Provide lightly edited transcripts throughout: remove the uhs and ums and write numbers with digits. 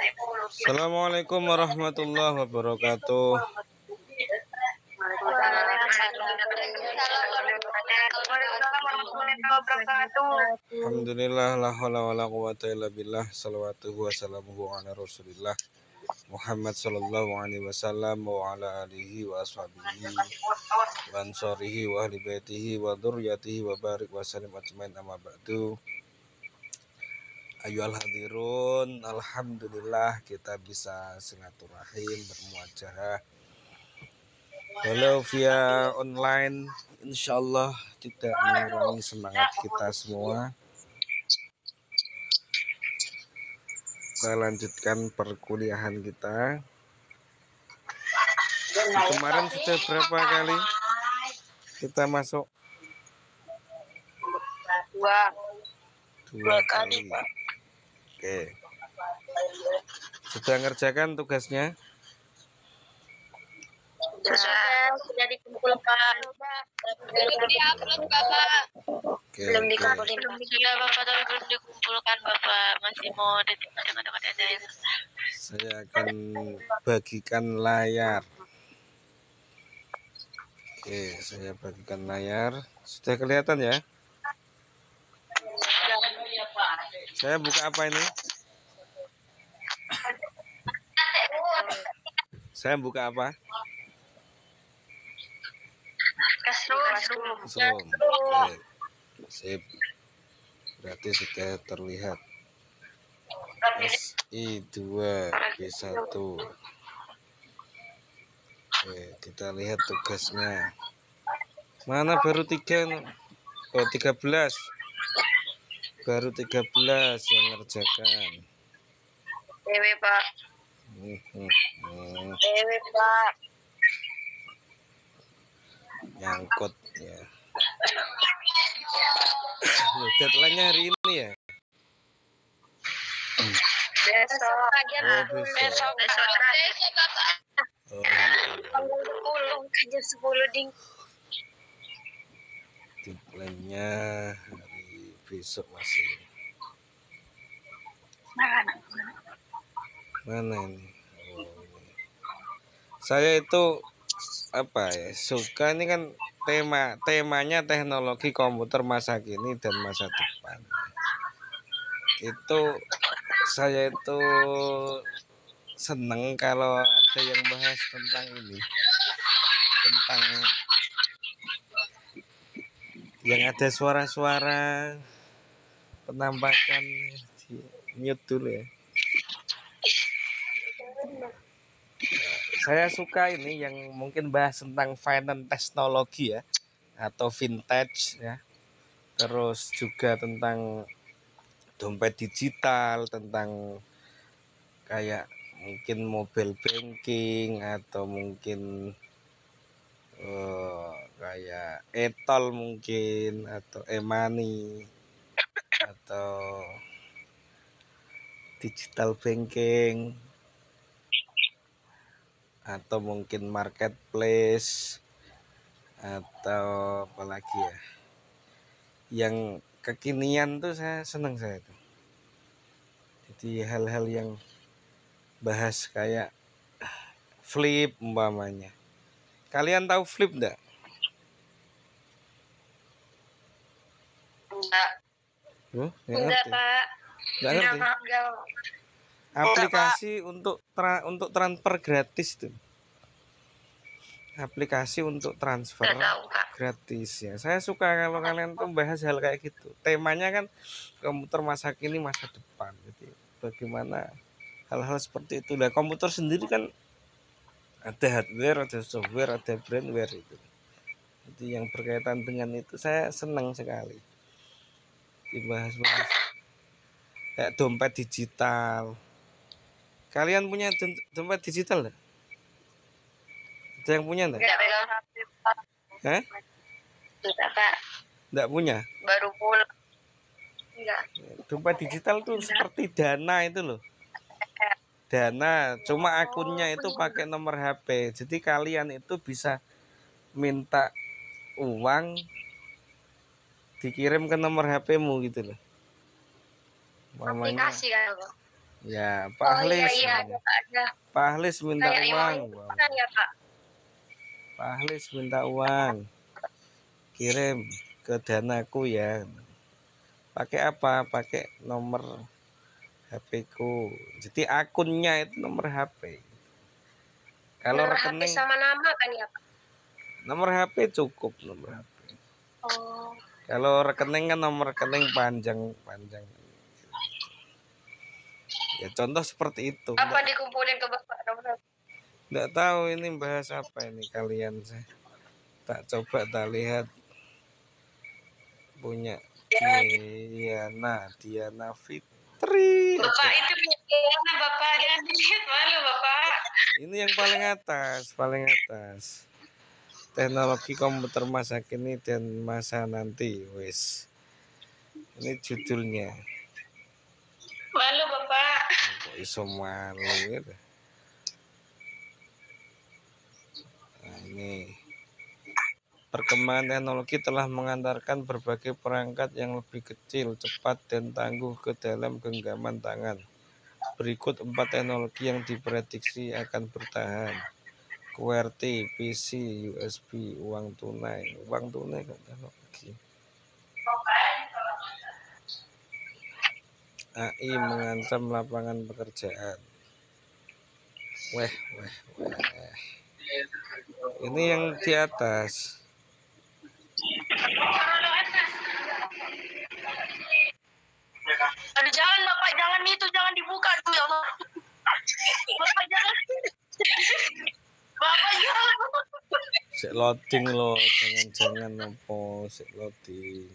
Assalamualaikum warahmatullahi wabarakatuh. Alhamdulillah la haula wala quwata illa billah. Shalawatuhu wassalamuhu ala Rasulillah Muhammad sallallahu alaihi wasallam wa ala alihi wa ashabihi wa ansarihi wa ahli baitihi wa dzurriyyatihi wa barik wa sallim ajmain, amma ba'du. Ayyuhal hadirun, alhamdulillah kita bisa silaturahim bermuajahah walau via online, insyaallah tidak mengurangi semangat kita semua. Kita lanjutkan perkuliahan kita. Kemarin sudah berapa kali kita masuk? Dua kali. Oke. Sudah ngerjakan tugasnya? Sudah dikumpulkan. Belum diupload, Bapak. Oke. Sudah Bapak, tapi belum dikumpulkan, Bapak. Masih mau detik-detik. Saya akan bagikan layar. Oke, saya bagikan layar. Sudah kelihatan ya? Saya buka apa ini? Saya buka apa? Zoom. Oke. Sip. Berarti sudah terlihat. SI2B1. Oke, kita lihat tugasnya. Mana baru 3? Oh, 13. Baru 13 yang ngerjakan. Dewe, Pak. Dewe, Pak. Nyangkut ya. Deadline-nya hari ini ya? Besok. Besok. Bapak. Oh, iya. Jam 10 ding. Deadline-nya hari besok masih. Mana ini? Oh, ini. Saya itu apa ya? Suka ini kan temanya teknologi komputer masa kini dan masa depan. Itu saya itu seneng kalau ada yang bahas tentang ini, tentang yang ada suara-suara penampakan. Mute dulu ya. Saya suka ini yang mungkin bahas tentang finance teknologi ya, atau vintage ya. Terus juga tentang dompet digital, tentang kayak mungkin mobile banking, atau mungkin kayak e-tol mungkin, atau e-money, atau digital banking, atau mungkin marketplace, atau apalagi ya yang kekinian tuh saya seneng saya tuh. Jadi hal-hal yang bahas kayak flip umpamanya. Kalian tahu flip enggak? Enggak, Pak. Enggak ngerti. Aplikasi untuk transfer gratis tuh. Aplikasi untuk transfer gratis ya. Saya suka kalau kalian tuh bahas hal kayak gitu. Temanya kan komputer masa kini masa depan. Jadi bagaimana hal-hal seperti itu. Nah, komputer sendiri kan ada hardware, ada software, ada brandware itu. Jadi yang berkaitan dengan itu saya senang sekali dibahas-bahas. Kayak dompet digital. Kalian punya dompet digital enggak? Ada yang punya enggak? Hah? Tidak, Pak. Enggak punya? Baru pulang. Enggak. Dompet digital tuh seperti Dana itu loh. Dana, cuma akunnya itu pakai nomor HP. Jadi kalian itu bisa minta uang dikirim ke nomor HP-mu gitu loh. Mamanya, Aplikasi kan, Pak? Ya, Pak Oh iya Ahlis. iya ada. Pak Ahlis minta Kayak uang. email ya Pak. Pak Ahlis minta uang. Kirim ke Danaku ya. Pakai apa? Pakai nomor HP ku. Jadi akunnya itu nomor HP. Kalau Nomor rekening HP sama nama kan ya Pak? nomor HP cukup nomor HP. Oh. Kalau rekening kan nomor rekening panjang. Ya contoh seperti itu. Apa dikumpulin ke Bapak nomor? Nggak tahu ini bahas apa ini kalian. Saya tak coba tak lihat punya Diana Fitri. Bapak itu punya Bapak, jangan dilihat malu Bapak. Ini yang paling atas. Teknologi komputer masa kini dan masa nanti, wes. Ini judulnya. Malu Bapak. Kok iso malu gitu. Nah, ini perkembangan teknologi telah mengantarkan berbagai perangkat yang lebih kecil, cepat, dan tangguh ke dalam genggaman tangan. Berikut 4 teknologi yang diprediksi akan bertahan. QWERTY, PC, USB, uang tunai kok teknologi. AI mengancam lapangan pekerjaan. Weh. Ini yang di atas. Aduh, jangan Bapak, jangan itu, jangan dibuka tuh ya Allah. Bapak jangan. Bapak jangan. Sik loading lo, jangan apa sik loading.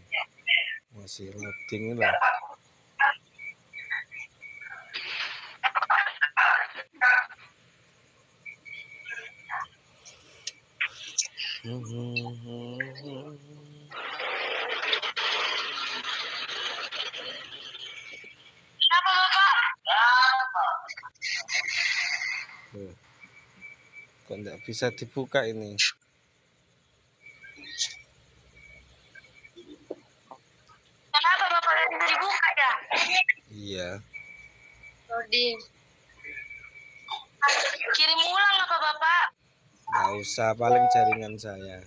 Masih loading lah. Kenapa Bapak? Kok nggak bisa dibuka ini? Kenapa Bapak tidak dibuka ya? Iya. Loading. Kirim ulang apa Bapak? Nggak usah, paling jaringan saya.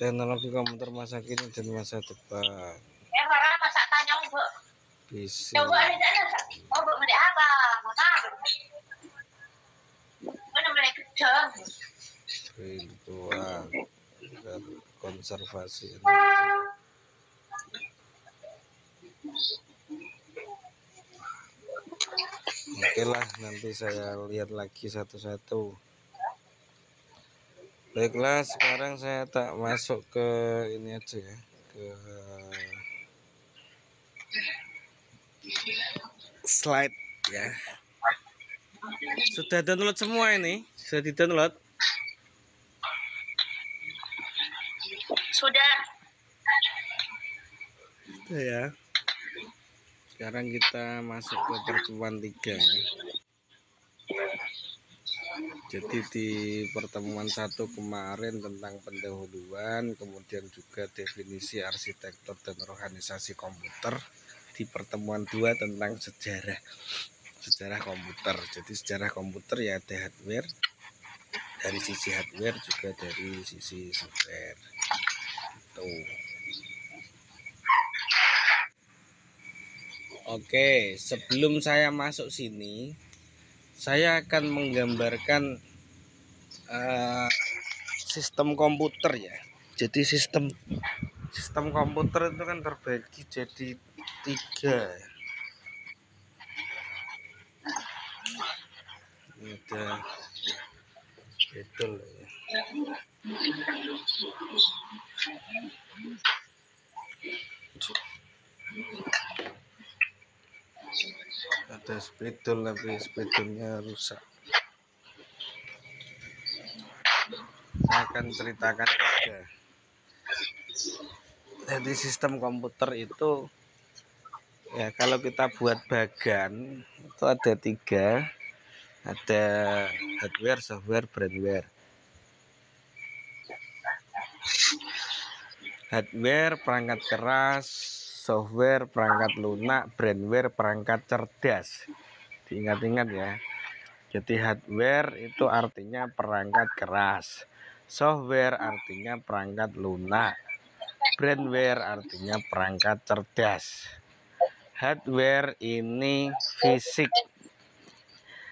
Teknologi komputer masa kini dan masa depan. Masa tanya PC. coba ada jana oh beli apa mana mana mulai kecil Virtual konservasi energi. Oke lah, nanti saya lihat lagi satu-satu. Baiklah, sekarang saya tak masuk ke ini aja ya, ke slide ya. Sudah download semua ini? Sudah di-download? sudah Ya. Sekarang kita masuk ke pertemuan 3 ya. Jadi di pertemuan 1 kemarin tentang pendahuluan, kemudian juga definisi arsitektur dan organisasi komputer. Di pertemuan 2 tentang sejarah komputer. Jadi sejarah komputer ya ada hardware, dari sisi hardware juga dari sisi software. Tuh. Oke, sebelum saya masuk sini, saya akan menggambarkan sistem komputer ya. Jadi sistem komputer itu kan terbagi jadi 3. Ini ada spidol ya. Ada spidol tapi spidolnya rusak. akan ceritakan juga. Jadi sistem komputer itu ya kalau kita buat bagan itu ada 3, ada hardware, software, firmware. Hardware perangkat keras, software perangkat lunak, firmware perangkat cerdas. Diingat-ingat ya. Jadi hardware itu artinya perangkat keras, software artinya perangkat lunak, firmware artinya perangkat cerdas. Hardware ini fisik.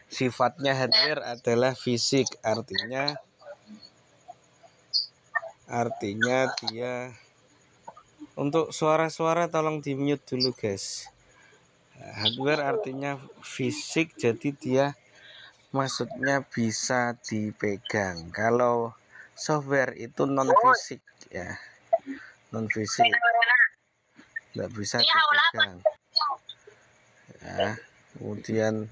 Sifatnya hardware adalah fisik, artinya dia untuk suara-suara tolong di mute dulu guys. Hardware artinya fisik, jadi dia maksudnya bisa dipegang. Kalau software itu non fisik ya, non fisik, nggak bisa dipegang ya. Kemudian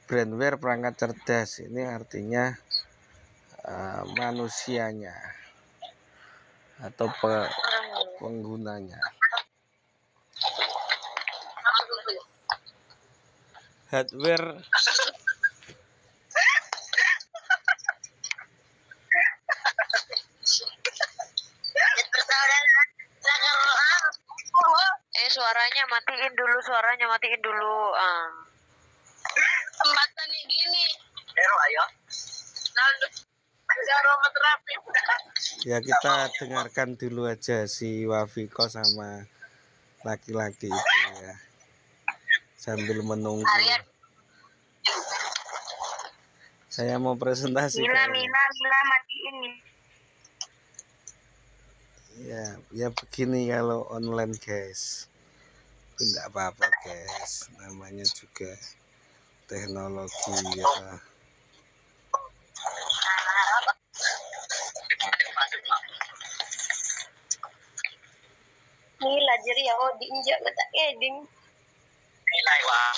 firmware perangkat cerdas ini artinya manusianya atau penggunanya. Hardware suaranya matiin dulu. Tembatannya gini. Ayo. ya kita dengarkan dulu aja si Wafiko sama laki-laki itu ya, sambil menunggu. Saya mau presentasi. Mila matiin. Ya begini kalau online guys, itu enggak apa-apa guys, namanya juga teknologi ya. Mila jadi ya diinjak kata eding. Nilai wah.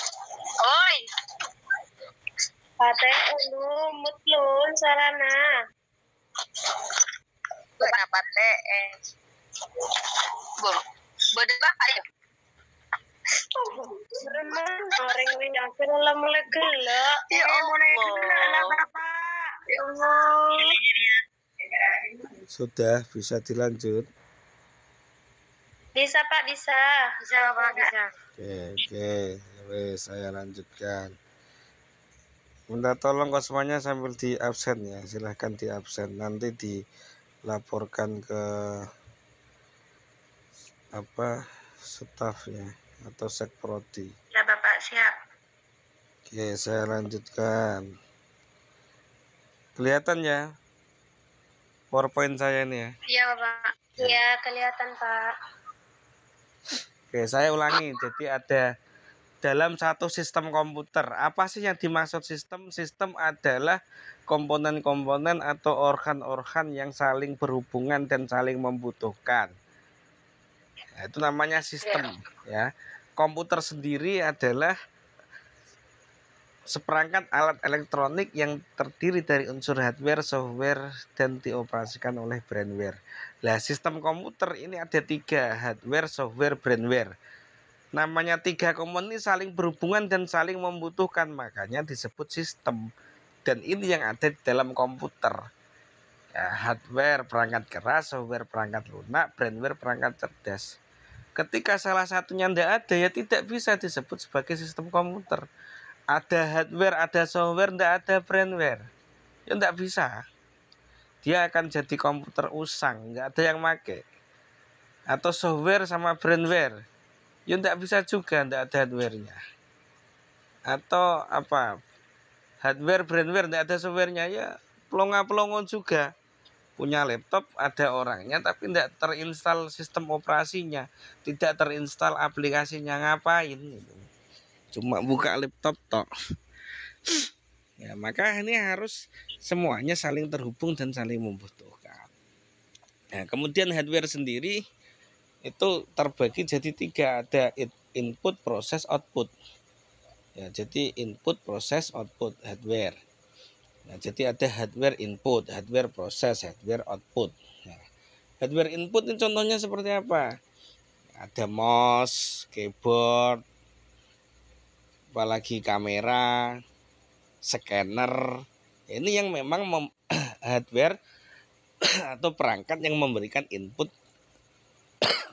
Oi. Pate ulu mutlun sarana. Kenapa teh? Bodoh ayo. Orang yang film mulai gelap. Ya Allah. Ya Allah. Sudah bisa dilanjut. Bisa Pak, bisa. Bisa Pak, bisa. Oke, saya lanjutkan. Minta tolong semuanya sambil di absen ya, silahkan di absen, nanti dilaporkan ke staf ya atau sekprodi. Ya Bapak, siap. Oke, saya lanjutkan. Kelihatan ya PowerPoint saya ini ya? Iya Bapak. Iya, kelihatan Pak. Oke, saya ulangi. Jadi ada dalam satu sistem komputer. Apa sih yang dimaksud sistem? Sistem adalah komponen-komponen atau organ-organ yang saling berhubungan dan saling membutuhkan. Nah, itu namanya sistem ya. Komputer sendiri adalah seperangkat alat elektronik yang terdiri dari unsur hardware, software, dan dioperasikan oleh firmware. Nah, sistem komputer ini ada 3, hardware, software, firmware. Namanya 3 komponen ini saling berhubungan dan saling membutuhkan, makanya disebut sistem. Dan ini yang ada di dalam komputer. Ya, hardware perangkat keras, software perangkat lunak, firmware perangkat cerdas. Ketika salah satunya tidak ada, ya tidak bisa disebut sebagai sistem komputer. Ada hardware, ada software, tidak ada firmware, ya tidak bisa. Dia akan jadi komputer usang, nggak ada yang make. Atau software sama firmware, ya tidak bisa juga, tidak ada hardware-nya. Atau hardware, firmware, tidak ada software-nya, ya pelongo-pelongo juga. Punya laptop, ada orangnya, tapi tidak terinstal sistem operasinya, tidak terinstal aplikasinya, ngapain gitu. Cuma buka laptop tok. Ya, maka ini harus semuanya saling terhubung dan saling membutuhkan. Nah, kemudian hardware sendiri itu terbagi jadi 3, ada input, proses, output. Ya, jadi input, proses, output hardware. Nah, jadi ada hardware input, hardware proses, hardware output. Nah, hardware input ini contohnya seperti apa? Ada mouse, keyboard, apalagi kamera, scanner. Ini yang memang hardware atau perangkat yang memberikan input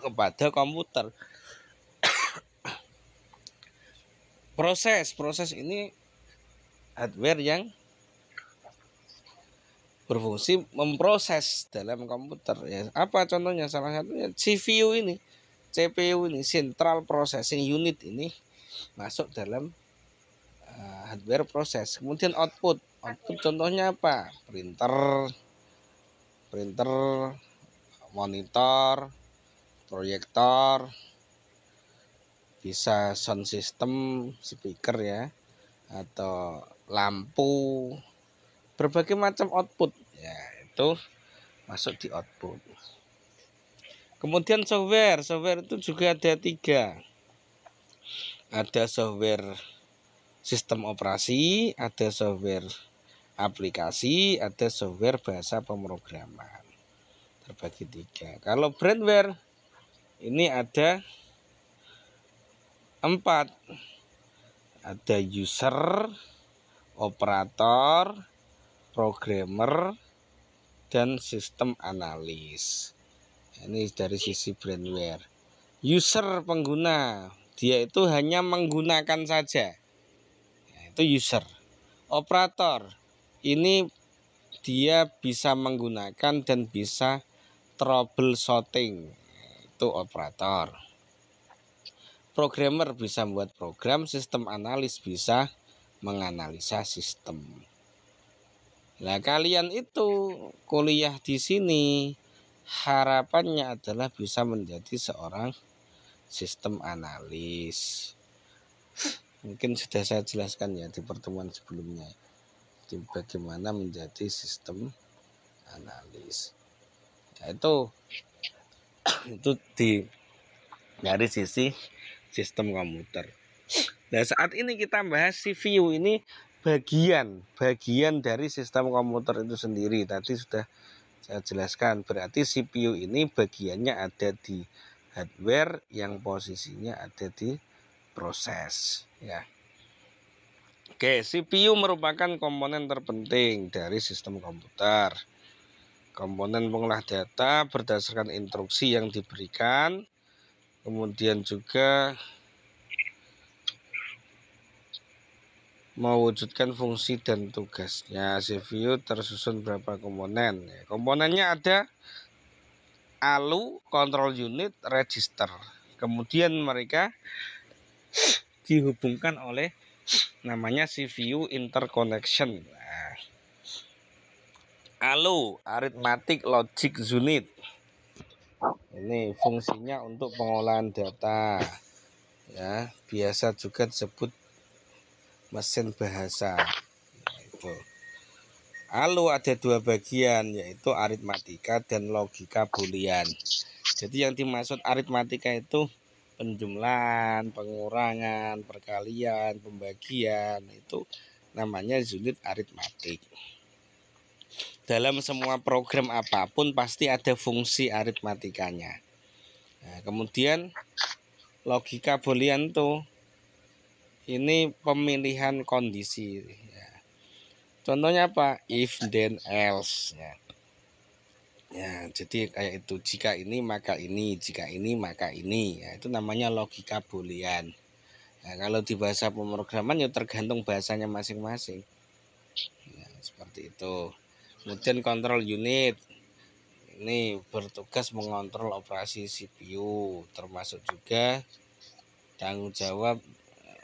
kepada komputer. Proses ini hardware yang berfungsi memproses dalam komputer. Ya, apa contohnya? Salah satunya CPU ini, CPU ini, Central Processing Unit ini masuk dalam hardware proses. Kemudian output contohnya apa? Printer, monitor, proyektor, bisa sound system, speaker ya, atau lampu, berbagai macam output ya, itu masuk di output. Kemudian software itu juga ada 3. Ada software sistem operasi, ada software aplikasi, ada software bahasa pemrograman. Terbagi 3. Kalau brandware ini ada 4. Ada user, operator, programmer, dan sistem analis. Ini dari sisi brandware. User pengguna, dia itu hanya menggunakan saja. Nah, itu user. Operator, ini dia bisa menggunakan dan bisa troubleshooting. Itu operator. Programmer bisa membuat program, sistem analis bisa menganalisa sistem. Nah, kalian itu kuliah di sini harapannya adalah bisa menjadi seorang sistem analis. Mungkin sudah saya jelaskan ya di pertemuan sebelumnya, bagaimana menjadi sistem analis. Nah, itu dari sisi sistem komputer. Nah, saat ini kita bahas CPU ini bagian dari sistem komputer itu sendiri. Tadi sudah saya jelaskan, berarti CPU ini bagiannya ada di hardware yang posisinya ada di proses ya. Oke, CPU merupakan komponen terpenting dari sistem komputer. Komponen pengolah data berdasarkan instruksi yang diberikan, kemudian juga mewujudkan fungsi dan tugasnya. CPU tersusun berapa komponen? Komponennya ada ALU, control unit, register. Kemudian mereka dihubungkan oleh namanya CPU interconnection. Nah, ALU, arithmetic logic unit. Ini fungsinya untuk pengolahan data. Ya, biasa juga disebut mesin bahasa. Itu. ALU ada 2 bagian, yaitu aritmatika dan logika boolean. Jadi yang dimaksud aritmatika itu penjumlahan, pengurangan, perkalian, pembagian, itu namanya unit aritmatik. Dalam semua program apapun pasti ada fungsi aritmatikanya. Nah, kemudian logika boolean tuh ini pemilihan kondisi ya. Contohnya apa? If then else ya. Ya, jadi kayak itu, jika ini maka ini, jika ini maka ini. Ya, itu namanya logika boolean. Nah, kalau di bahasa pemrograman ya tergantung bahasanya masing-masing. Ya, seperti itu. Kemudian kontrol unit. Ini bertugas mengontrol operasi CPU, termasuk juga tanggung jawab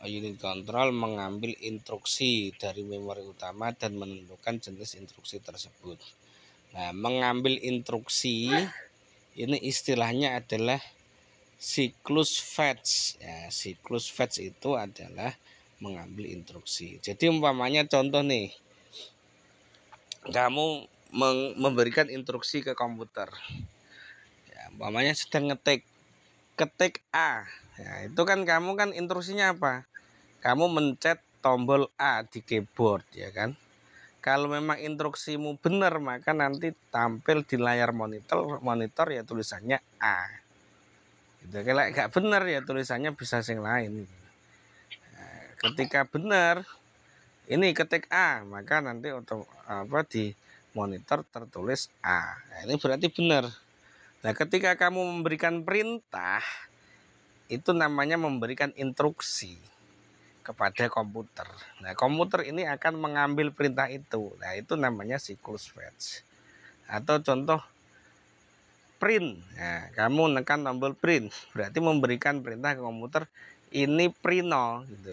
unit kontrol mengambil instruksi dari memori utama dan menentukan jenis instruksi tersebut. Nah, mengambil instruksi ini istilahnya adalah siklus fetch. Ya, siklus fetch itu adalah mengambil instruksi. Jadi umpamanya contoh nih, kamu memberikan instruksi ke komputer. Ya, umpamanya sedang ketik A. Ya, itu kan kamu kan instruksinya apa? Kamu mencet tombol A di keyboard ya kan. Kalau memang instruksimu benar, maka nanti tampil di layar monitor ya tulisannya A. Gitu. Kalau nggak benar ya tulisannya bisa yang lain. Nah, ketika benar, ini ketik A, maka nanti di monitor tertulis A. Nah, ini berarti benar. Nah, ketika kamu memberikan perintah, itu namanya memberikan instruksi kepada komputer. Nah, komputer ini akan mengambil perintah itu. Nah, itu namanya siklus fetch. Atau contoh print. Nah, kamu menekan tombol print, berarti memberikan perintah ke komputer ini print gitu.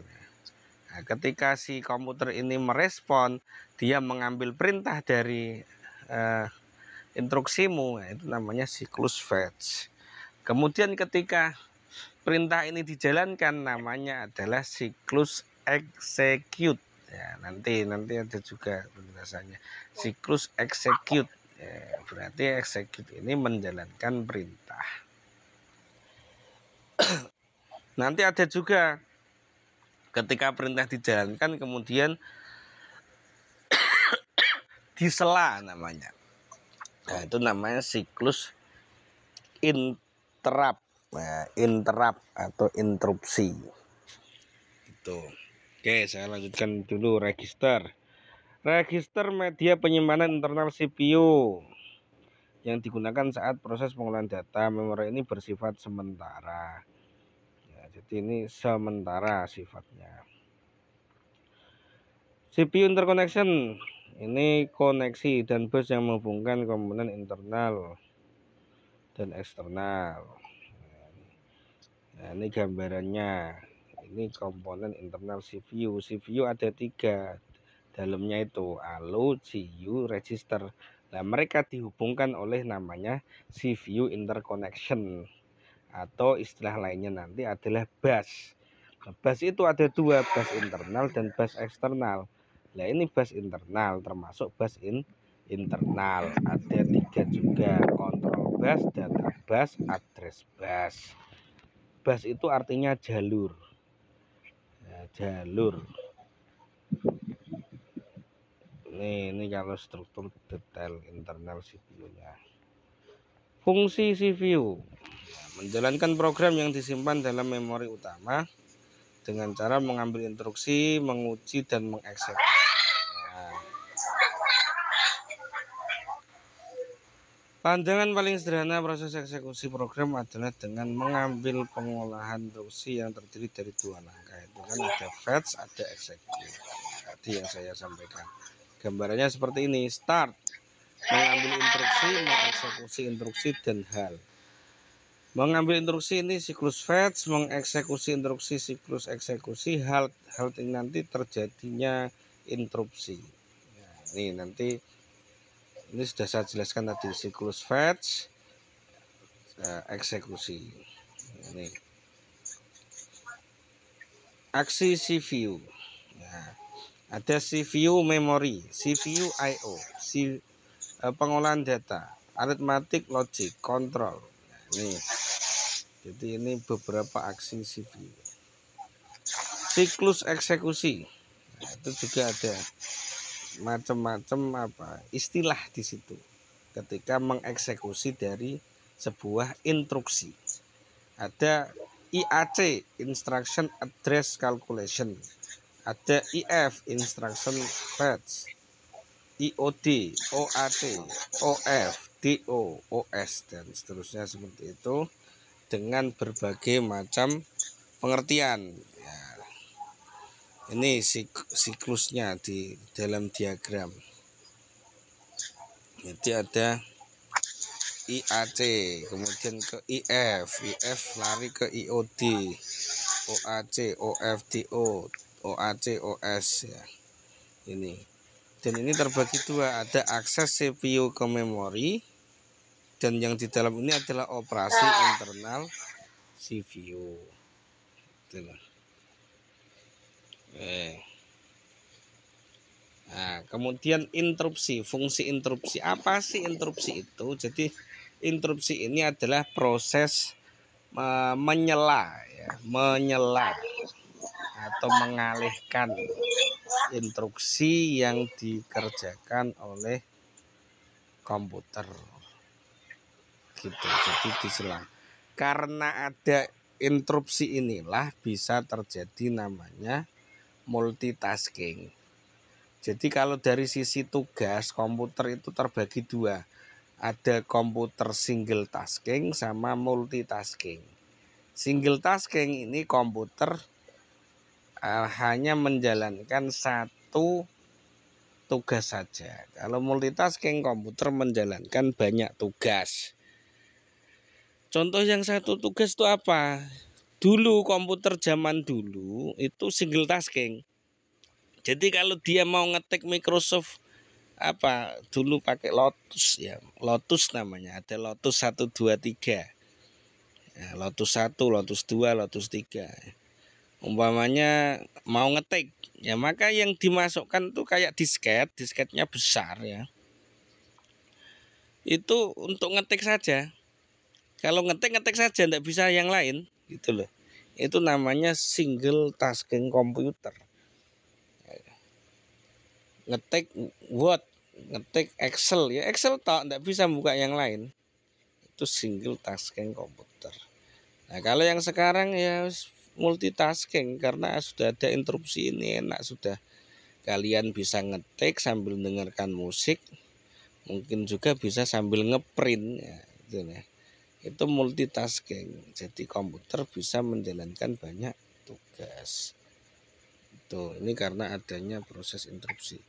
Nah, ketika si komputer ini merespon, dia mengambil perintah dari instruksimu, nah, itu namanya siklus fetch. Kemudian ketika perintah ini dijalankan, namanya adalah siklus execute. Ya, nanti ada juga penjelasannya. Siklus execute. Ya, berarti execute ini menjalankan perintah. Nanti ada juga ketika perintah dijalankan kemudian disela namanya. Nah, itu namanya siklus interrupt. Nah, interrupt atau interupsi. Itu. Oke, saya lanjutkan dulu register. Register media penyimpanan internal CPU yang digunakan saat proses pengolahan data. Memori ini bersifat sementara. Ya, jadi ini sementara sifatnya. CPU interconnection ini koneksi dan bus yang menghubungkan komponen internal dan eksternal. Nah, ini gambarannya. Ini komponen internal CPU. CPU ada 3. Dalamnya itu ALU, GU, register. Nah, mereka dihubungkan oleh namanya CPU interconnection atau istilah lainnya nanti adalah bus. Nah, bus itu ada 2, bus internal dan bus eksternal. Nah, ini bus internal termasuk bus internal. Ada 3 juga, control bus, data bus, address bus. Bus itu artinya jalur. Nah, jalur. Ini kalau struktur detail internal CPU-nya. Fungsi CPU menjalankan program yang disimpan dalam memori utama dengan cara mengambil instruksi, menguji, dan mengeksekusi. Nah, pandangan paling sederhana proses eksekusi program adalah dengan mengambil pengolahan instruksi yang terdiri dari 2 langkah. Itu kan ada fetch, ada execute. Tadi yang saya sampaikan. Gambarannya seperti ini. Start, mengambil instruksi, mengeksekusi instruksi, dan hal. Mengambil instruksi ini siklus fetch, mengeksekusi instruksi siklus eksekusi, halt ini nanti terjadinya interupsi. Ya, ini nanti ini sudah saya jelaskan tadi, siklus fetch, eksekusi. Ini aksi CPU. Ya, ada CPU memori, CPU I/O, pengolahan data, arithmetic logic, kontrol. Nah, ini. Jadi ini beberapa aksi CPU. Siklus eksekusi. Nah, itu juga ada macam-macam istilah di situ. Ketika mengeksekusi dari sebuah instruksi. Ada IAC, Instruction Address Calculation. Ada IF, Instruction Fetch. IOD, OAC, OF, DO, OS, dan seterusnya seperti itu dengan berbagai macam pengertian. Ya, ini siklusnya di dalam diagram. Jadi ada IAC, kemudian ke IF lari ke IOD, OAC, OF, DO, OAC, OS ya. Ini. Dan ini terbagi 2, ada akses CPU ke memori dan yang di dalam ini adalah operasi internal CPU. Itulah. Nah, kemudian interupsi, fungsi interupsi. Apa sih interupsi itu? Jadi interupsi ini adalah proses menyela atau mengalihkan instruksi yang dikerjakan oleh komputer gitu. Jadi diselang. Karena ada interupsi inilah bisa terjadi namanya multitasking. Jadi kalau dari sisi tugas komputer itu terbagi dua. Ada komputer single tasking sama multitasking. Single tasking ini komputer hanya menjalankan satu tugas saja. Kalau multitasking komputer menjalankan banyak tugas. Contoh yang satu tugas itu apa? Dulu komputer zaman dulu itu single tasking. Jadi kalau dia mau ngetik Microsoft dulu pakai Lotus ya, Lotus namanya, ada Lotus 123. Ya, Lotus 1, Lotus 2, Lotus 3. Umpamanya mau ngetik, ya maka yang dimasukkan tuh kayak disketnya besar ya. Itu untuk ngetik saja. Kalau ngetik saja, tidak bisa yang lain, gitu loh. Itu namanya single tasking komputer. Ngetik Word, ngetik Excel, ya Excel tok, tidak bisa buka yang lain. Itu single tasking komputer. Nah kalau yang sekarang ya multitasking karena sudah ada interupsi ini enak sudah. Kalian bisa ngetik sambil mendengarkan musik, mungkin juga bisa sambil ngeprint ya, gitu ya. Itu multitasking. Jadi komputer bisa menjalankan banyak tugas. Ini karena adanya proses interupsi.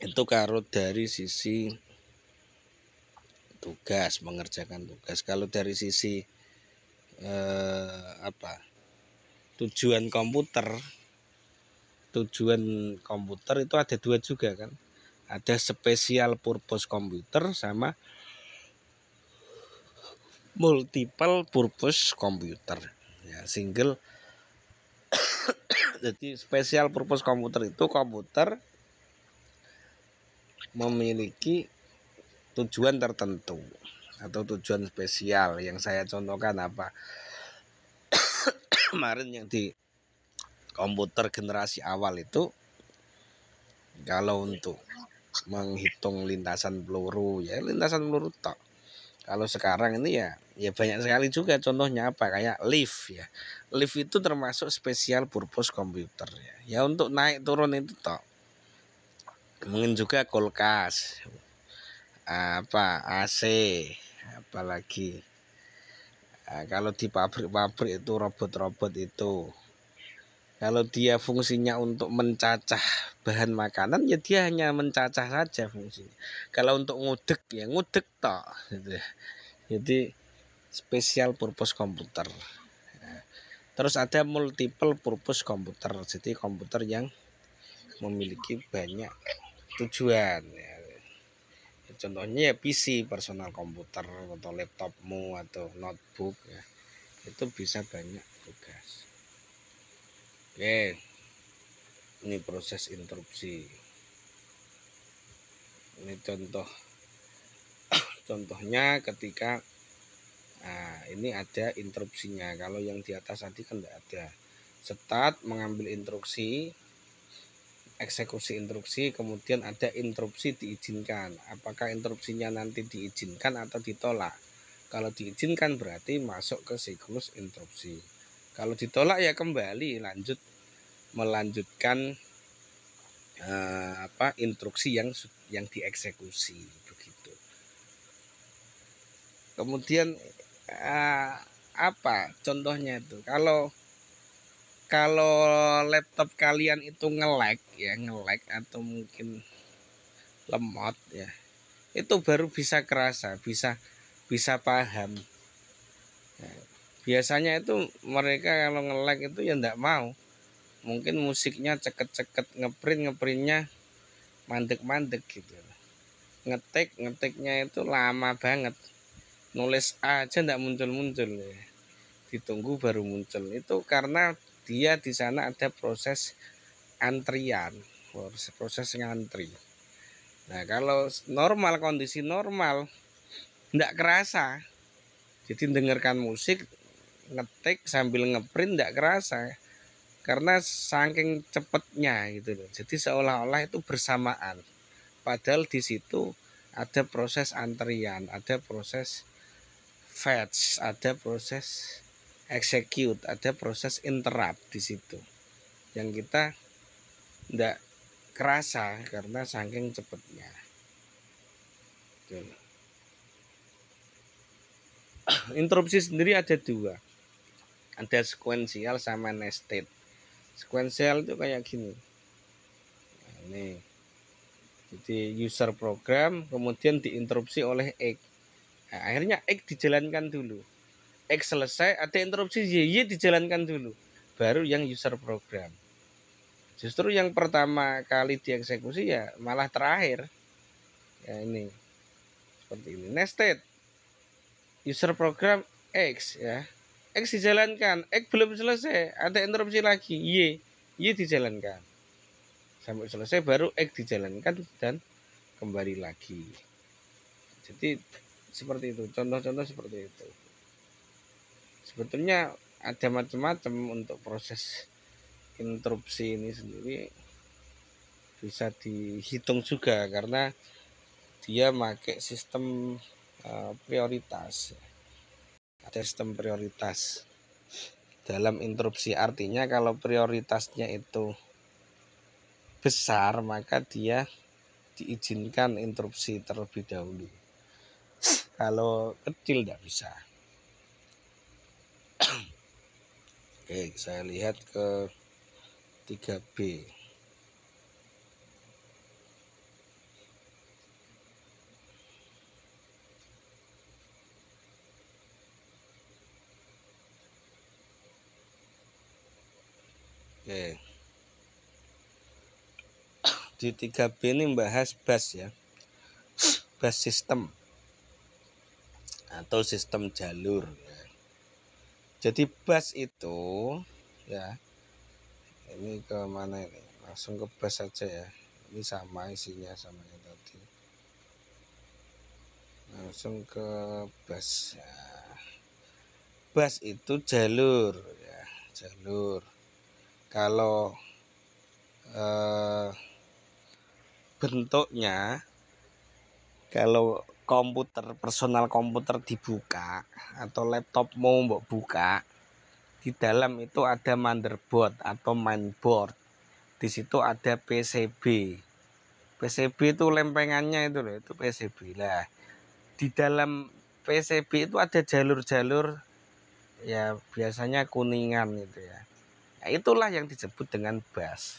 Itu kalau dari sisi tugas, mengerjakan tugas. Kalau dari sisi tujuan komputer itu ada dua juga kan. Ada special purpose komputer sama multiple purpose komputer. Ya, single. Jadi special purpose komputer itu komputer memiliki tujuan tertentu atau tujuan spesial. Yang saya contohkan apa? Kemarin yang di komputer generasi awal itu kalau untuk menghitung lintasan peluru ya lintasan peluru tok. Kalau sekarang ini ya banyak sekali juga contohnya apa kayak lift ya. Lift itu termasuk special purpose komputer ya. Ya untuk naik turun itu tok. Mungkin juga kulkas, AC, apalagi kalau di pabrik-pabrik itu robot-robot itu. Kalau dia fungsinya untuk mencacah bahan makanan ya dia hanya mencacah saja fungsinya. Kalau untuk ngudek ya ngudek tok gitu. Jadi special purpose komputer. Terus ada multiple purpose komputer. Jadi komputer yang memiliki banyak tujuan ya. Contohnya ya PC, personal komputer atau laptopmu atau notebook ya. Itu bisa banyak tugas. Oke. Ini proses interupsi. Ini contohnya ketika ini ada interupsinya. Kalau yang di atas tadi kan tidak ada. Start mengambil instruksi, eksekusi instruksi, kemudian ada interupsi diizinkan. Apakah interupsinya nanti diizinkan atau ditolak? Kalau diizinkan berarti masuk ke siklus interupsi. Kalau ditolak ya kembali melanjutkan instruksi yang dieksekusi begitu. Kemudian contohnya itu kalau laptop kalian itu nge-lag atau mungkin lemot ya, itu baru bisa kerasa, bisa paham. Nah, biasanya itu mereka kalau nge-lag itu ya enggak mau. Mungkin musiknya ceket-ceket, ngeprintnya mandek-mandek gitu. Ngetiknya itu lama banget. Nulis aja enggak muncul-muncul ya. Ditunggu baru muncul. Itu karena dia di sana ada proses antrian, proses ngantri. Nah, kalau kondisi normal enggak kerasa. Jadi dengarkan musik, ngetik sambil ngeprint enggak kerasa. karena saking cepatnya gitu loh. Jadi seolah-olah itu bersamaan. Padahal di situ ada proses antrian, ada proses fetch, ada proses execute, ada proses interrupt di situ. Yang kita tidak kerasa karena saking cepatnya. Interupsi sendiri ada dua, ada sequential sama nested. Sequential itu kayak gini. Nah, ini jadi user program kemudian diinterupsi oleh X. Nah, akhirnya X dijalankan dulu. X selesai, ada interupsi Y dijalankan dulu, baru yang user program. Justru yang pertama kali dieksekusi ya malah terakhir. Ya ini seperti ini. Nested user program X ya. X dijalankan, X belum selesai, ada interupsi lagi, Y dijalankan. Sampai selesai baru X dijalankan dan kembali lagi. Jadi seperti itu, contoh-contoh seperti itu. Sebetulnya ada macam-macam untuk proses interupsi ini sendiri, bisa dihitung juga karena dia pakai sistem prioritas. Ada sistem prioritas dalam interupsi, artinya kalau prioritasnya itu besar maka dia diizinkan interupsi terlebih dahulu. Kalau kecil tidak bisa. Oke, saya lihat ke 3B. Oke. Di 3B ini membahas bus ya. Bus system atau sistem jalur ya. Jadi bus itu ya, ini ke mana ini? Langsung ke bus saja ya. Ini sama isinya sama yang tadi. Langsung ke bus ya. Bus itu jalur ya, jalur. Kalau bentuknya, kalau komputer, personal komputer dibuka atau laptop mau mbok buka, di dalam itu ada motherboard atau mainboard. Di situ ada PCB. PCB itu lempengannya itu loh, itu PCB lah. Di dalam PCB itu ada jalur-jalur ya, biasanya kuningan itu ya. Nah, itulah yang disebut dengan bus.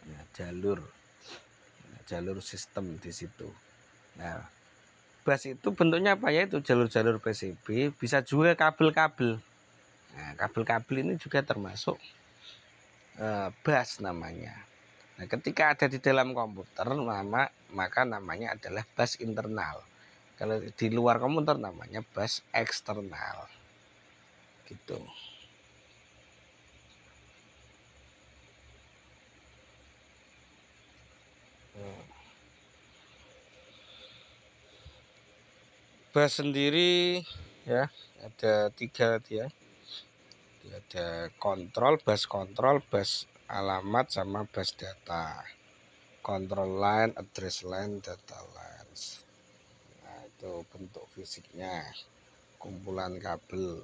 Ya, jalur sistem di situ. Nah, bus itu bentuknya apa ya? Itu jalur-jalur PCB, bisa juga kabel-kabel. Nah, kabel-kabel ini juga termasuk bus namanya. Nah, ketika ada di dalam komputer, maka namanya adalah bus internal. Kalau di luar komputer namanya bus eksternal. Gitu. Bus sendiri ya ada 3 dia. Ada kontrol, bus alamat sama bus data. Control line, address line, data lines. Nah, itu bentuk fisiknya, kumpulan kabel.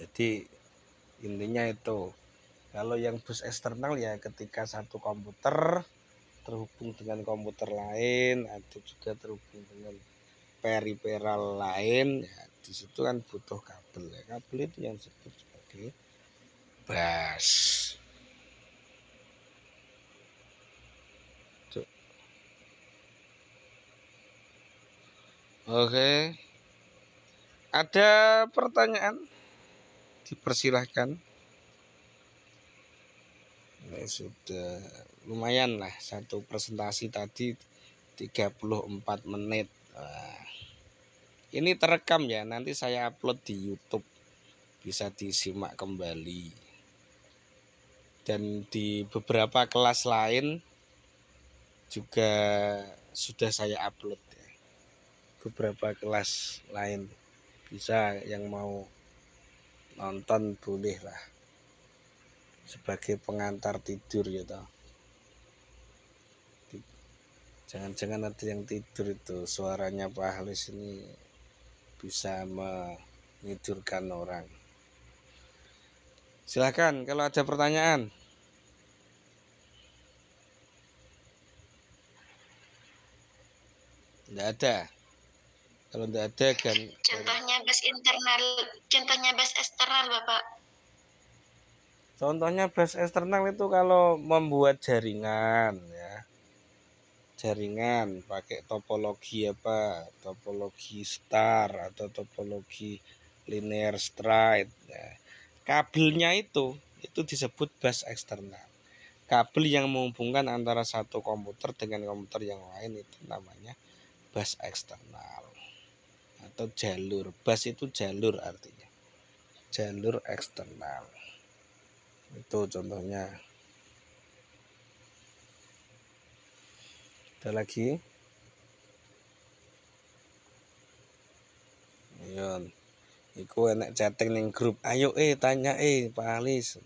Jadi intinya itu, kalau yang bus eksternal ya ketika satu komputer terhubung dengan komputer lain, ada juga terhubung dengan periferal lain, ya di situ kan butuh kabel. Ya, kabel itu yang disebut sebagai bus. Oke, ada pertanyaan? Dipersilahkan. Ini sudah lumayan lah, satu presentasi tadi 34 menit. Nah, ini terekam ya, nanti saya upload di YouTube, bisa disimak kembali. Dan di beberapa kelas lain juga sudah saya upload ya. Beberapa kelas lain Bisa yang mau nonton boleh lah sebagai pengantar tidur ya toh. Jangan-jangan ada yang tidur itu suaranya Pak Halis ini bisa menidurkan orang. Silakan kalau ada pertanyaan. Tidak ada. Kalau tidak ada kan. Contohnya bus internal, contohnya bus eksternal Bapak. Contohnya bus eksternal itu kalau membuat jaringan ya. Jaringan pakai topologi apa? Topologi star atau topologi linear straight ya. Kabelnya itu disebut bus eksternal. Kabel yang menghubungkan antara satu komputer dengan komputer yang lain itu namanya bus eksternal atau jalur. Bus itu jalur artinya. Jalur eksternal. Itu contohnya. Ada lagi? Yon. Iku enak chatting ning grup. Ayo tanya Pak Alis.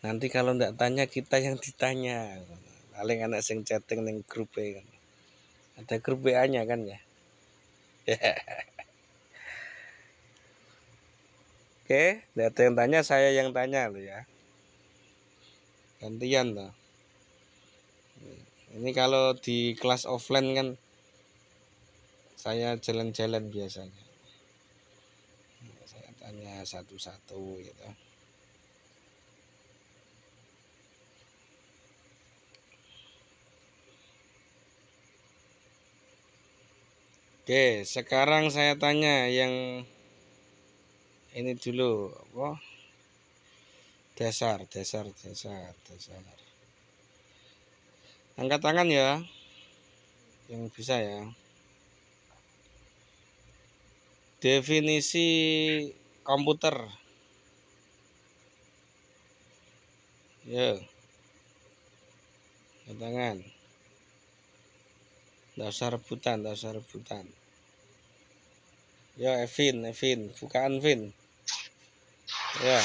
Nanti kalau ndak tanya kita yang ditanya. Paling anak sing chatting ning grup kan. Ada grup WA-nya kan ya. Oke, ndak ada yang tanya, saya yang tanya loh ya. Gantian loh. Ini kalau di kelas offline kan saya jalan-jalan biasanya. Saya tanya satu-satu gitu. Oke, sekarang saya tanya yang ini dulu, apa? Dasar. Angkat tangan ya, yang bisa ya. Definisi komputer. Ya. Angkat tangan. Dasar rebutan. Ya, Evin, bukaan Vin. Ya.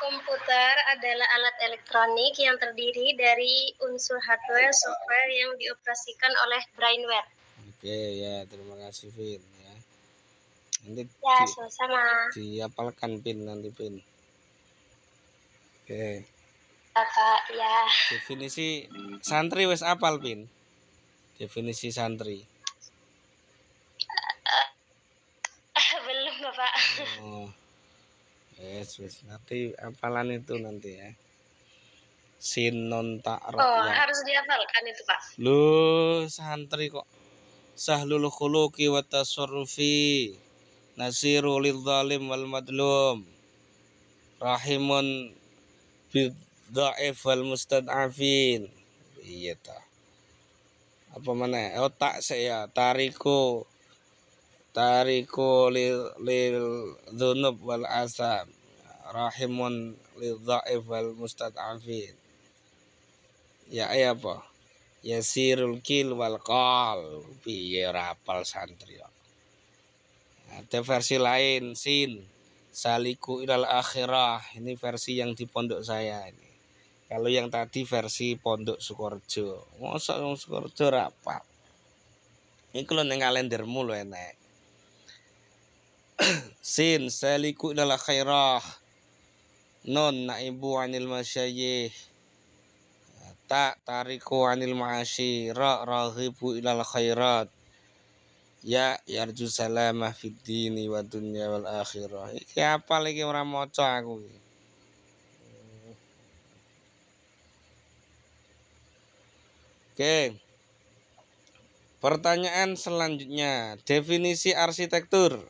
Komputer adalah alat elektronik yang terdiri dari unsur hardware, software yang dioperasikan oleh brainware. Oke ya, terima kasih Vin ya. Nanti Ya, sama-sama. dihafalkan Pin nanti Pin. Oke. Kakak, ya. Definisi santri wes apal Pin? Definisi santri. Belum, Bapak. Oh. Wes nanti hafalan itu nanti ya. Sin non ta'ro ya. Harus dihafalkan itu, Pak. Lu santri kok. Sahlul khuluqi wa tasarrufi. Nasiru lil zalim wal madlum. Rahimun bidda'if wal mustad'afin. Iya ta. Apa mana? Otak saya tariku lil dzunub wal asam. Rahimun lil dha'if wal mustad'afin. Ya apa? Yasirul kil wal qal. Piye rapal santri. Ada versi lain sin. Saliku ilal akhirah. Ini versi yang di pondok saya ini. Kalau yang tadi versi pondok Sukorejo. Masa yang Sukorejo rapal. Ini kalau neng kalendermu lo enak. Sin saliku ilal akhirah. Non naibu anil masyayih. Ta tariku anil ma'asyi. Ra raghibu ilal khairat. Ya yarju salamah fid dini wa dunya wal akhirah. Iki apa lagi ora maca aku iki. Oke. Pertanyaan selanjutnya, definisi arsitektur.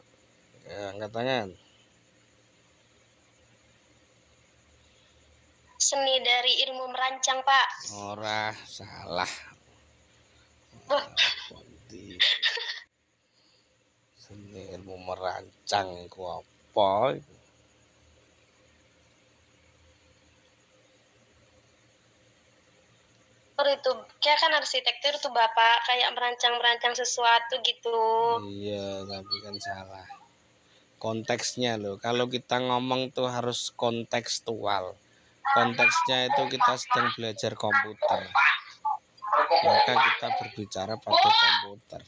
Ya, angkat tangan. Seni dari ilmu merancang, Pak. Ora salah. Seni ilmu merancang iku apa? itu kayak kan arsitektur tuh Bapak kayak merancang-merancang sesuatu gitu. Iya, tapi kan salah. Konteksnya loh. Kalau kita ngomong tuh harus kontekstual. Konteksnya itu kita sedang belajar komputer. Maka kita berbicara pada komputer.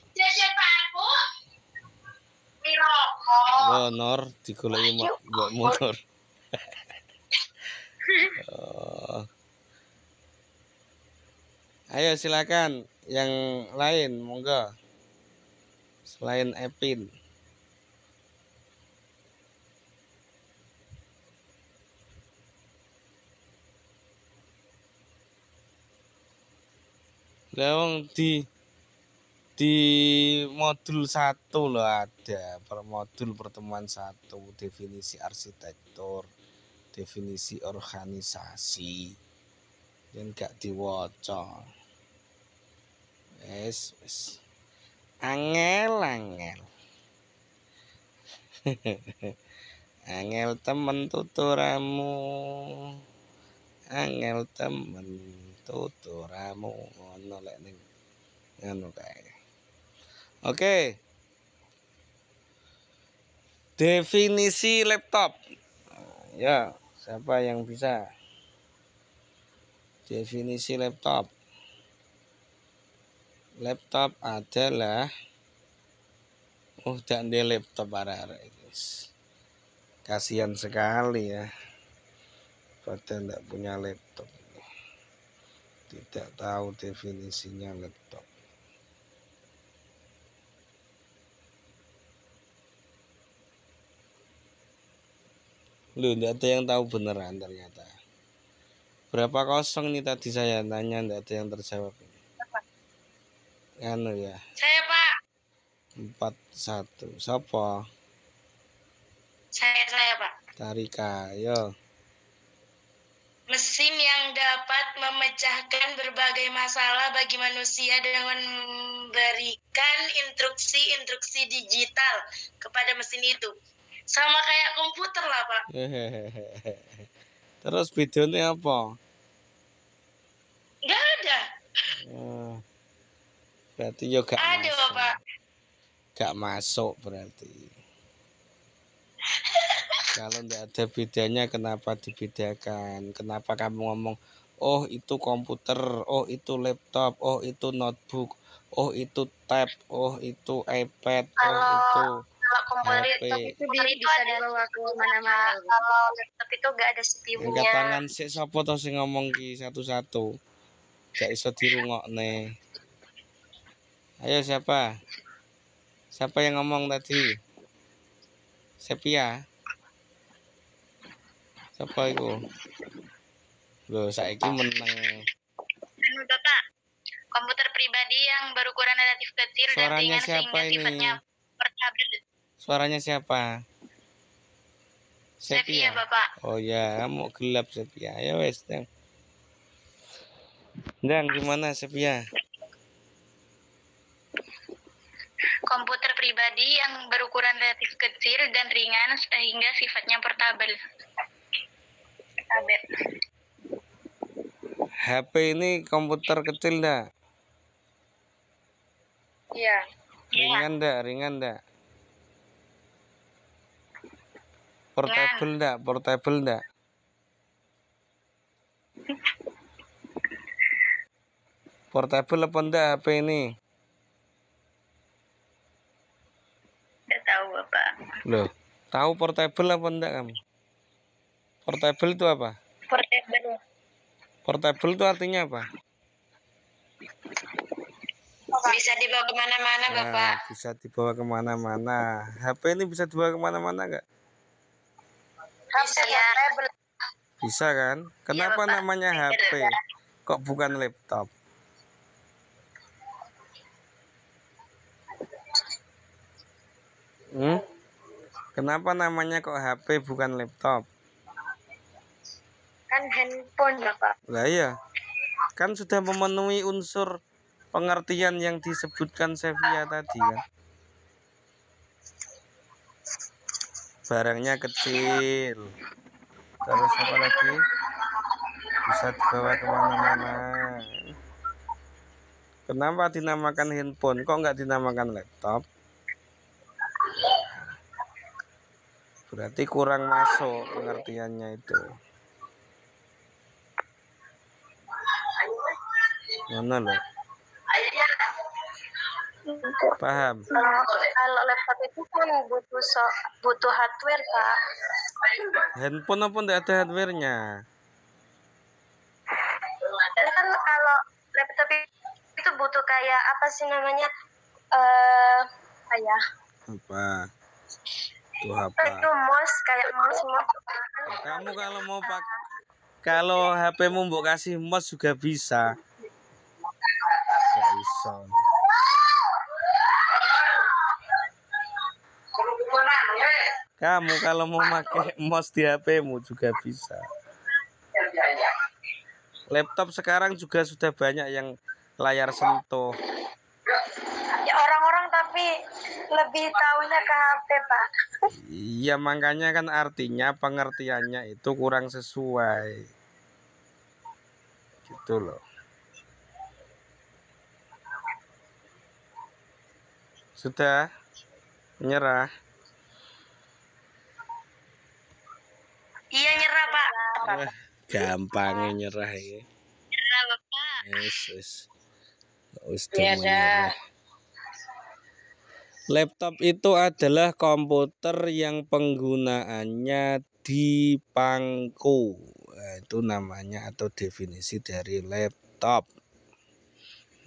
Nur digoleki Mbak Munur. Oh. Ayo silakan yang lain monggo. Selain Epin. Lawang di modul 1 loh ada per modul pertemuan 1 definisi arsitektur, definisi organisasi. Dan gak diwaca. Wes. Angel. Angel temen tuturamu. Angel temen tuturamu. Ngono lek ning ngono kae. Oke. Definisi laptop. Ya, siapa yang bisa? Definisi laptop. Laptop adalah dan dia laptop arek-arek guys. Kasihan sekali ya. Pada tidak punya laptop. Tidak tahu definisinya laptop. Lu tidak ada yang tahu beneran ternyata. Berapa kosong nih tadi saya nanya, tidak ada yang terjawab. Anu ya. Saya Pak. 4-1. Siapa? Saya Pak. Tarika, yo. Mesin yang dapat memecahkan berbagai masalah bagi manusia dengan memberikan instruksi-instruksi digital kepada mesin itu. Sama kayak komputer lah, Pak. Terus bedanya apa? Nggak ada. Berarti yo gak ada, masuk. Pak. Gak masuk berarti. Kalau tidak ada bedanya kenapa dibedakan? Kenapa kamu ngomong, oh itu komputer, oh itu laptop, oh itu notebook, oh itu tab, oh itu iPad, oh itu HP. Itu bisa dibawa ke mana-mana. Kalau laptop itu nggak ada CPU-nya. Angkat tangan sik sapa to sing ngomong ki satu-satu. Gak iso dirungokne. Ayo siapa? Siapa yang ngomong tadi? Sepia. Siapa itu? Loh, saiki menang. Bapak, komputer pribadi yang berukuran relatif kecil dan ringan sehingga sifatnya portable. Suaranya siapa? Sepia, Bapak. Oh ya, mau gelap Sepia. Ya wes, Dang. Dan gimana Sepia? Komputer pribadi yang berukuran relatif kecil dan ringan sehingga sifatnya portable. HP ini komputer kecil enggak? Iya. Ringan enggak? Portable enggak? Portable apa enggak HP ini? Enggak tahu, Bapak. Loh, tahu portable apa enggak kamu? Portable itu apa? Portable itu artinya apa? Bisa dibawa kemana-mana, Bapak. Bisa dibawa kemana-mana. HP ini bisa dibawa kemana-mana enggak? Bisa kan? Kenapa ya, namanya HP? Kok bukan laptop? Kenapa namanya kok HP bukan laptop? Kan handphone, Bapak. Lah iya. Kan sudah memenuhi unsur pengertian yang disebutkan Sevia tadi kan. Barangnya kecil. Terus apa lagi? Bisa dibawa kemana-mana. Kenapa dinamakan handphone? Kok nggak dinamakan laptop? Berarti kurang masuk pengertiannya itu. Mana loh? Paham? Kalau laptop itu kan butuh hardware, Kak. Handphone apa nggak ada hardware-nya? Ya kan kalau laptop itu butuh kayak apa sih namanya? Kayak Apa? Tuh itu apa? mouse, kayak mouse. Kamu kalau HP-mu mbok kasih mouse juga bisa. Kok bisa? Kamu kalau mau pakai mouse di HP-mu juga bisa. Laptop sekarang juga sudah banyak yang layar sentuh. Ya orang-orang tapi lebih tahunya ke HP, Pak. Iya, makanya kan artinya pengertiannya itu kurang sesuai. Gitu loh. Sudah menyerah? Iya, nyerah, Pak. Gampangnya nyerah ya. Nyerah, Bapak. Sudah menyerah. Laptop itu adalah komputer yang penggunaannya di pangku. Nah, itu namanya atau definisi dari laptop.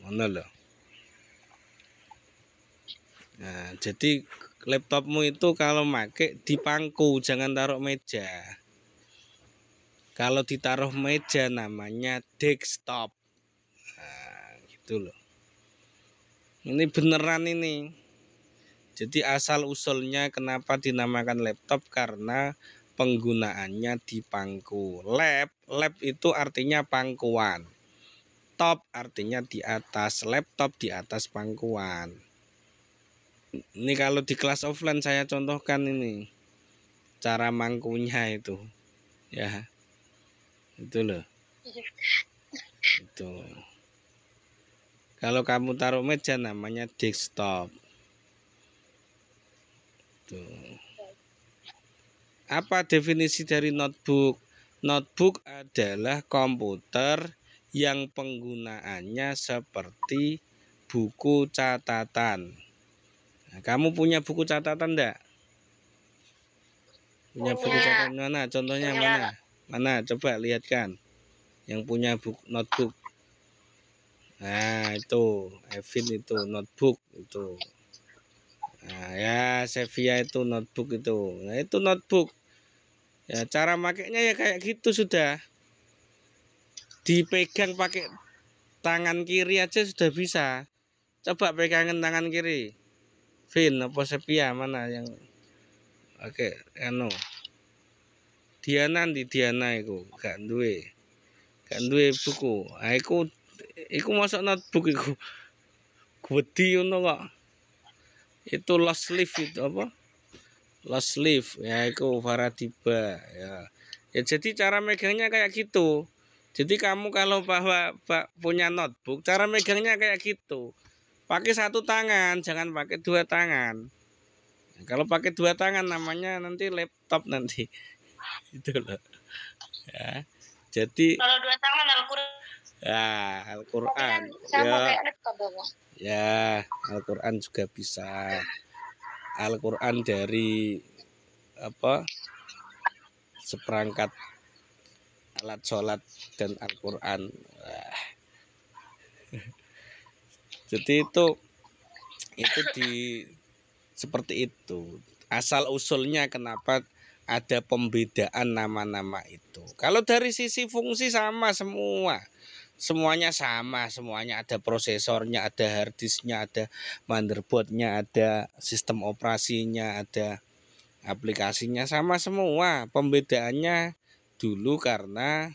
Mana loh? Nah, jadi laptopmu itu kalau make di pangku, jangan taruh meja. Kalau ditaruh meja namanya desktop. Nah, gitu loh. Ini beneran ini. Jadi asal usulnya kenapa dinamakan laptop karena penggunaannya di pangku. Lap itu artinya pangkuan. Top artinya di atas, laptop di atas pangkuan. Ini kalau di kelas offline saya contohkan ini cara mangkunya itu. Ya. Itu loh. Itu. Kalau kamu taruh meja namanya desktop. Tuh. Apa definisi dari notebook? Notebook adalah komputer yang penggunaannya seperti buku catatan. Nah, kamu punya buku catatan enggak? Punya buku catatan mana? Contohnya mana? Mana? Coba lihatkan. Yang punya buku notebook. Nah, itu Evin itu notebook itu. Nah, ya Sevia itu notebook itu. Nah, itu notebook. Ya, cara makainya ya kayak gitu sudah. Dipegang pakai tangan kiri aja sudah bisa. Coba pegangin tangan kiri. Vin apa Sepia mana yang pakai Diana di Diana iku gak duwe. Gak duwe buku. Ah iku masuk notebook iku. Gwedi ngono kok. Itu lost sleeve itu apa? Lost sleeve ya iku Faradiba ya. Ya jadi cara megangnya kayak gitu. Jadi kamu kalau bahwa punya notebook, cara megangnya kayak gitu. Pakai satu tangan, jangan pakai dua tangan. Nah, kalau pakai dua tangan namanya nanti laptop nanti. Itu loh. Ya. Jadi kalau dua tangan Al-Qur'an. Ya, Al-Qur'an. Ya, Al-Qur'an juga bisa. Al-Qur'an dari apa? Seperangkat alat sholat dan Al-Qur'an. Jadi itu seperti itu. Asal usulnya kenapa ada pembedaan nama-nama itu. Kalau dari sisi fungsi sama semua. Semuanya sama, semuanya ada prosesornya, ada harddisknya, ada motherboardnya, ada sistem operasinya, ada aplikasinya sama semua. Pembedaannya dulu karena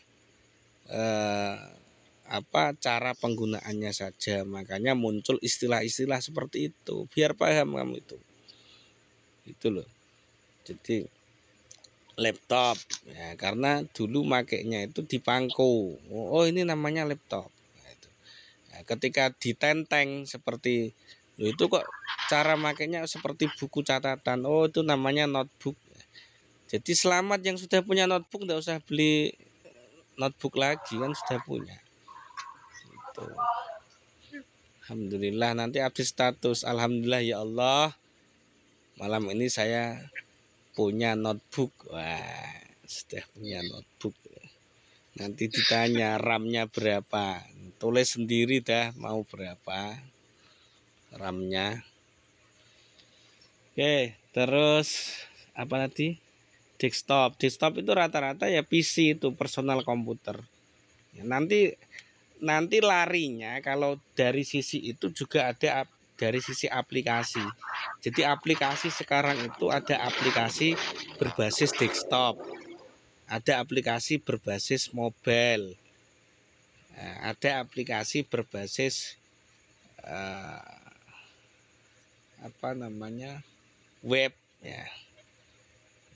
cara penggunaannya saja, makanya muncul istilah-istilah seperti itu biar paham kamu itu loh. Jadi laptop ya karena dulu makainya itu di pangku. Oh ini namanya laptop. Nah, ketika ditenteng seperti itu kok cara makainya seperti buku catatan. Oh, itu namanya notebook. Jadi selamat yang sudah punya notebook, enggak usah beli notebook lagi, kan sudah punya. Gitu. Alhamdulillah, nanti update status. Alhamdulillah ya Allah, malam ini saya punya notebook. Wah, sudah punya notebook. Nanti ditanya RAM-nya berapa, tulis sendiri dah mau berapa RAM-nya. Oke, terus apa tadi? Desktop itu rata-rata ya PC, itu personal komputer. Ya, nanti larinya kalau dari sisi itu juga ada dari sisi aplikasi. Jadi aplikasi sekarang itu ada aplikasi berbasis desktop, ada aplikasi berbasis mobile, ada aplikasi berbasis apa namanya web ya.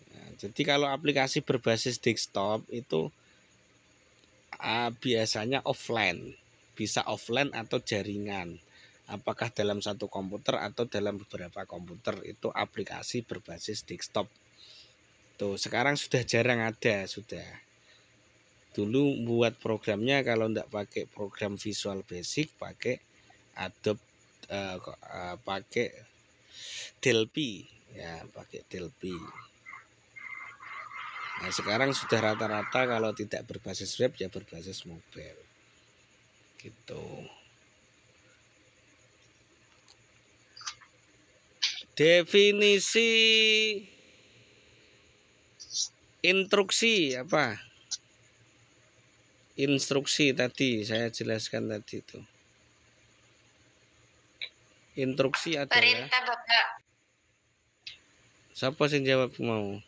Nah, jadi kalau aplikasi berbasis desktop itu biasanya offline, bisa offline atau jaringan. Apakah dalam satu komputer atau dalam beberapa komputer, itu aplikasi berbasis desktop. Tuh, sekarang sudah jarang ada, sudah. Dulu buat programnya kalau enggak pakai program Visual Basic, pakai Adobe pakai Delphi ya, pakai Delphi. Nah, sekarang sudah rata-rata kalau tidak berbasis web ya berbasis mobile. Gitu. Definisi instruksi apa? Instruksi tadi saya jelaskan tadi itu. Instruksi adalah Perintah Bapak. siapa sih jawab mau?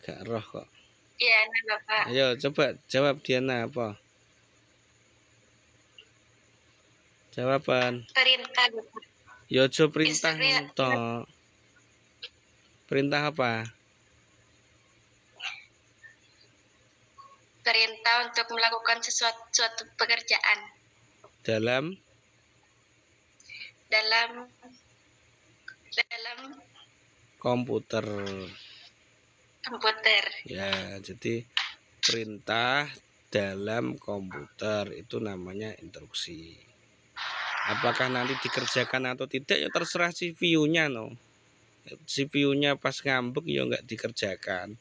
Gak roh kok. Iya, nah Bapak. Ayo coba jawab Diana apa? Jawaban. Perintah Bapak. Yojo perintah Instruksi untuk perintah apa? perintah untuk melakukan suatu pekerjaan Dalam dalam komputer. komputer. Ya, jadi perintah dalam komputer itu namanya instruksi. Apakah nanti dikerjakan atau tidak ya terserah CPU-nya no. CPU-nya pas ngambek ya nggak dikerjakan.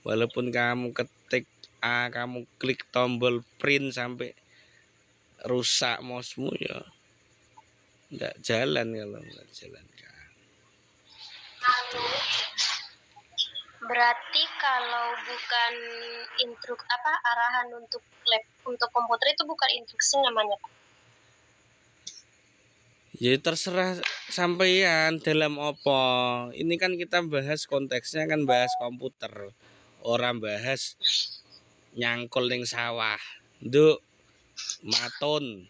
Walaupun kamu ketik A, kamu klik tombol print sampai rusak mousemu ya nggak jalan kalau nggak jalan. Gitu. Berarti kalau bukan arahan untuk untuk komputer itu bukan instruksi namanya, Pak. Ya terserah sampeyan dalam opo. Ini kan kita bahas konteksnya kan bahas komputer. Orang bahas nyangkul ning sawah. Nduk maton.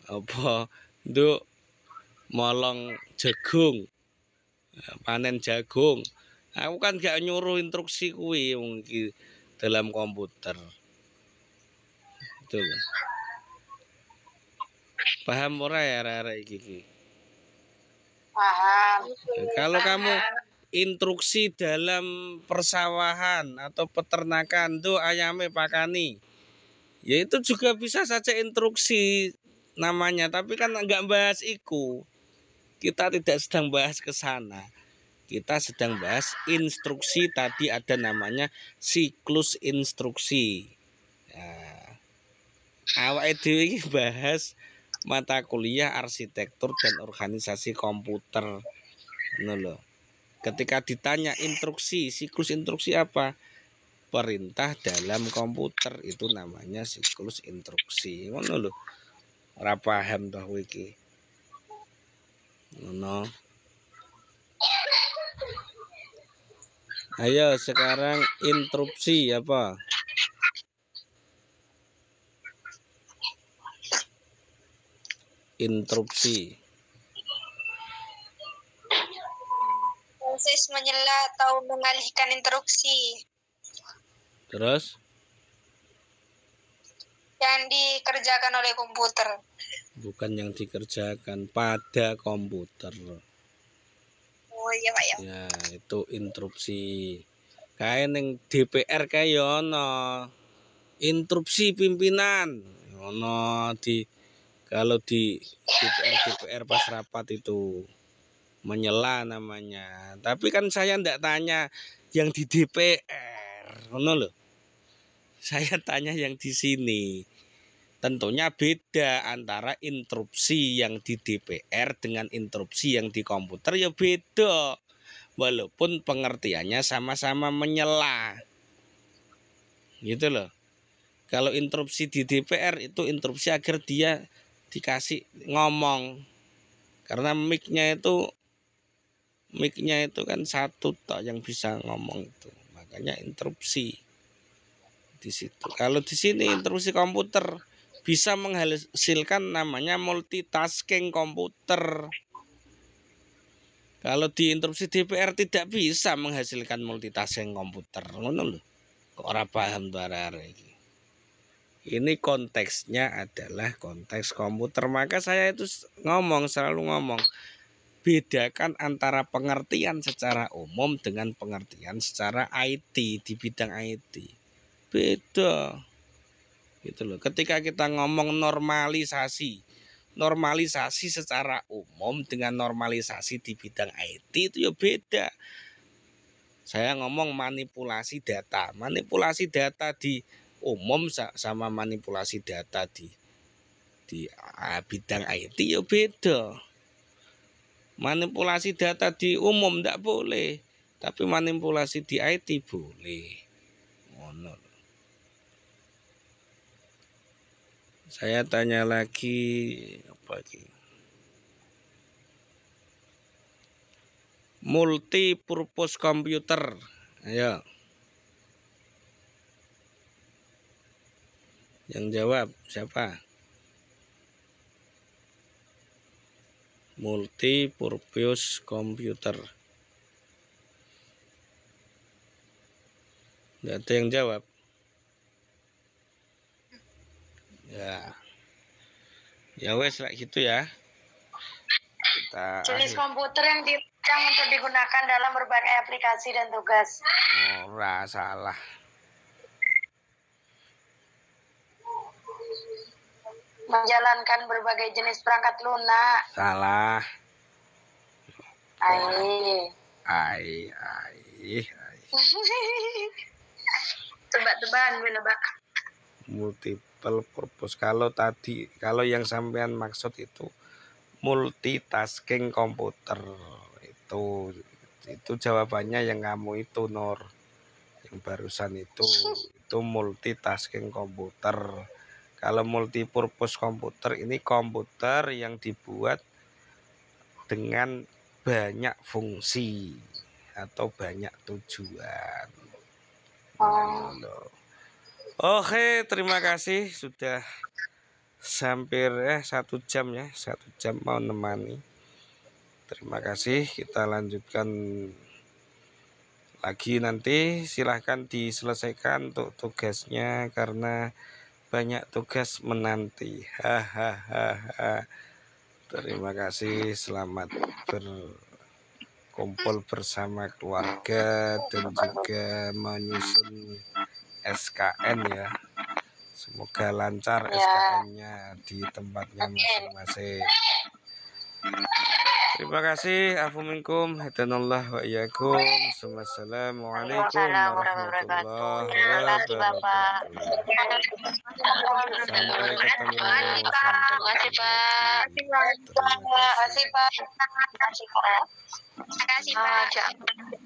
Apa nduk molong jagung. Panen jagung. Aku kan gak nyuruh instruksi kuwi wong iki dalam komputer. Betul. Paham ora ya arek iki? Paham. Kalau kamu instruksi dalam persawahan atau peternakan tuh ayame pakani, ya itu juga bisa saja instruksi namanya, tapi kan nggak bahas iku. Kita tidak sedang bahas ke sana. Kita sedang bahas instruksi, tadi ada namanya siklus instruksi. Nah, awake dhewe iki bahas mata kuliah arsitektur dan organisasi komputer. Ngono lho. Ketika ditanya instruksi, siklus instruksi apa? Perintah dalam komputer itu namanya siklus instruksi. Ngono lho. Ora paham toh kowe iki. Ngono. Ayo sekarang instruksi apa? Instruksi. Proses menyela atau mengalihkan instruksi. Terus Yang dikerjakan oleh komputer. Bukan yang dikerjakan pada komputer. Oh iya Pak ya. Ya, itu interupsi. Kayak neng DPR kayak ono interupsi pimpinan. Ono kalau di DPR pas rapat itu menyela namanya. Tapi kan saya ndak tanya yang di DPR, ono loh. Saya tanya yang di sini. Tentunya beda antara interupsi yang di DPR dengan interupsi yang di komputer ya beda. Walaupun pengertiannya sama-sama menyela. Gitu loh. Kalau interupsi di DPR itu interupsi agar dia dikasih ngomong. Karena mic-nya itu kan satu tok yang bisa ngomong itu. Makanya interupsi di situ. Kalau di sini interupsi komputer bisa menghasilkan namanya multitasking komputer. Kalau di interupsi DPR tidak bisa menghasilkan multitasking komputer. Ngono lho. Kok ora paham barare iki. Ini konteksnya adalah konteks komputer. Maka saya itu selalu ngomong bedakan antara pengertian secara umum dengan pengertian secara IT di bidang IT. Beda. Gitu loh. Ketika kita ngomong normalisasi secara umum dengan normalisasi di bidang IT itu ya beda. Saya ngomong manipulasi data di umum sama manipulasi data di bidang IT ya beda. Manipulasi data di umum tidak boleh, tapi manipulasi di IT boleh. Ngono. Saya tanya lagi apa lagi? Multi purpose computer. Ayo. Yang jawab siapa? Multi purpose computer. Tidak ada yang jawab. Ya wes lah gitu ya. Jenis komputer yang dirancang untuk digunakan dalam berbagai aplikasi dan tugas. Ora salah. Menjalankan berbagai jenis perangkat lunak. Salah. Ai. Tebak-tebakan gue nebak. Multiple purpose. Kalau yang sampean maksud itu multitasking komputer itu jawabannya yang kamu itu Nur, yang barusan itu multitasking komputer. Kalau multipurpose komputer ini komputer yang dibuat dengan banyak fungsi atau banyak tujuan. Oke, terima kasih sudah hampir 1 jam ya, 1 jam mau nemani. Terima kasih, kita lanjutkan lagi nanti. Silahkan diselesaikan untuk tugasnya karena banyak tugas menanti. Hahaha. Terima kasih, selamat berkumpul bersama keluarga dan juga menyusun SKN ya. Semoga lancar SKN-nya di tempatnya masing-masing. Terima kasih. Afu minkum. Hadanallah wa iyyakum. Wassalamualaikum warahmatullahi wabarakatuh. Sampai ketemu. Terima kasih Pak. Terima kasih Pak. Terima kasih Pak.